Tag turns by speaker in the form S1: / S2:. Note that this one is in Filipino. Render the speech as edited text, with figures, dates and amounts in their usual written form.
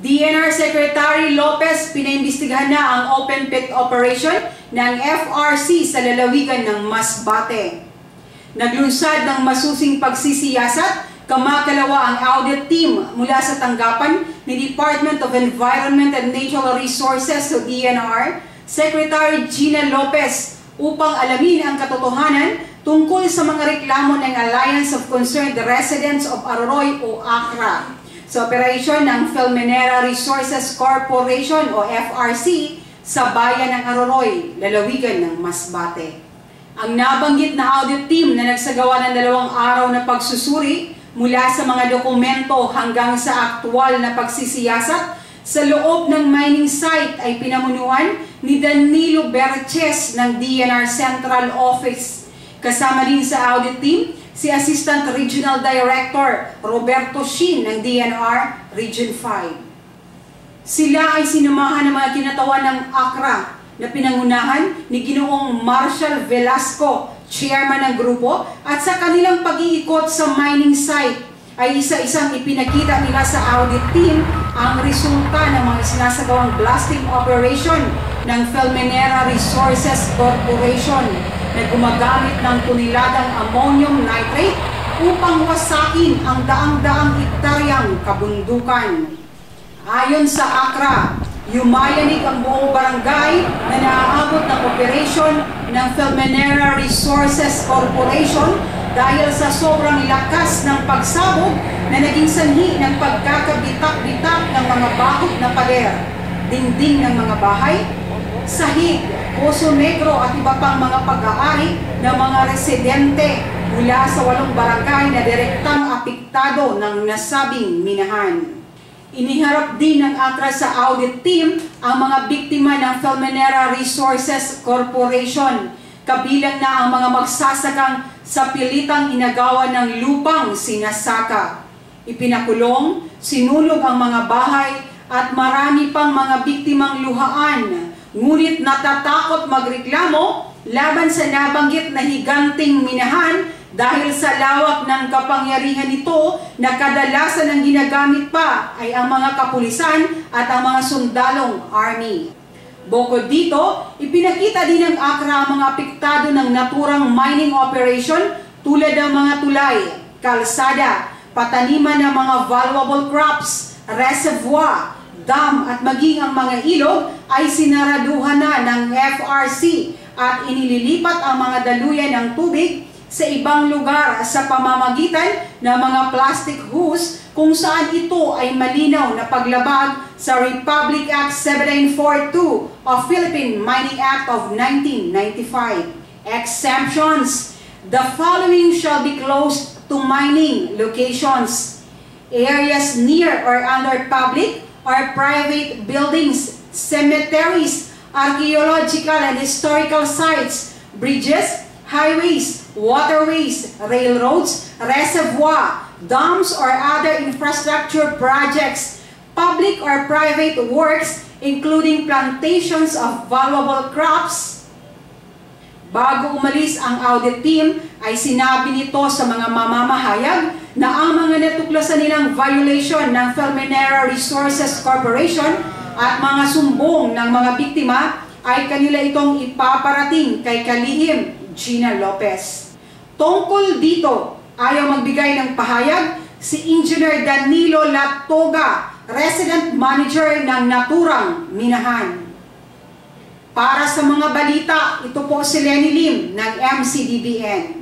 S1: DNR Secretary Lopez pinaimbestigahan na ang open pit operation ng FRC sa lalawigan ng Masbate. Naglunsad ng masusing pagsisiyasat, kamakalawa ang audit team mula sa tanggapan ni Department of Environment and Natural Resources o DNR, Secretary Gina Lopez upang alamin ang katotohanan tungkol sa mga reklamo ng Alliance of Concerned Residents of Aroroy o ACRA sa operasyon ng Filmenera Resources Corporation o FRC sa bayan ng Aroroy, lalawigan ng Masbate. Ang nabanggit na audit team na nagsagawa ng 2 araw na pagsusuri mula sa mga dokumento hanggang sa aktwal na pagsisiyasat sa loob ng mining site ay pinamunuan ni Danilo Berches ng DNR Central Office. Kasama din sa audit team si Assistant Regional Director Roberto Shin ng DNR Region 5. Sila ay sinamahan ng mga kinatawan ng ACRA na pinangunahan ni Ginoong Marshall Velasco, chairman ng grupo, at sa kanilang pag-iikot sa mining site ay isa-isang ipinakita nila sa audit team ang resulta ng mga sinasagawang blasting operation ng Filmenera Resources Corporation na gumagamit ng tuniladang ammonium nitrate upang wasakin ang daang-daang hektaryang kabundukan. Ayon sa ACRA, yumayanig ang buong barangay na naaabot ng operasyon ng Filmenera Resources Corporation dahil sa sobrang lakas ng pagsabog na naging sanhi ng pagkakabitak-bitak ng mga bakod na pader, dingding ng mga bahay, sahig, Poso Negro at iba pang mga pag-aari ng mga residente mula sa 8 barangay na direktang apektado ng nasabing minahan. Iniharap din ng ACRA sa audit team ang mga biktima ng Filmenera Resources Corporation, kabilang na ang mga magsasakang sa pilitang inagawan ng lupang sinasaka. Ipinakulong, sinunog ang mga bahay at marami pang mga biktimang luhaan, ngunit natatakot magreklamo laban sa nabanggit na higanting minahan dahil sa lawak ng kapangyarihan nito na kadalasan ang ginagamit pa ay ang mga kapulisan at ang mga sundalong army. Bukod dito, ipinakita din ng ACRA ang mga apektado ng naturang mining operation tulad ng mga tulay, kalsada, pataniman ng mga valuable crops, reservoir, dam at maging ang mga ilog ay sinaraduhan na ng FRC at inililipat ang mga daluyan ng tubig sa ibang lugar sa pamamagitan ng mga plastic hose kung saan ito ay malinaw na paglabag sa Republic Act 7942 o Philippine Mining Act of 1995. Exemptions: the following shall be closed to mining locations: areas near or under public or private buildings, cemeteries, archaeological and historical sites, bridges, highways, waterways, railroads, reservoir, dams or other infrastructure projects, public or private works including plantations of valuable crops. Bago umalis ang audit team, ay sinabi nito sa mga mamamahayag na ang mga natuklasan nilang violation ng Filmenera Resources Corporation at mga sumbong ng mga biktima ay kanila itong ipaparating kay Kalihim Gina Lopez. Tungkol dito, ayaw magbigay ng pahayag si Engineer Danilo Latoga, Resident Manager ng naturang minahan. Para sa mga balita, ito po si Lenny Lim ng MCDBN.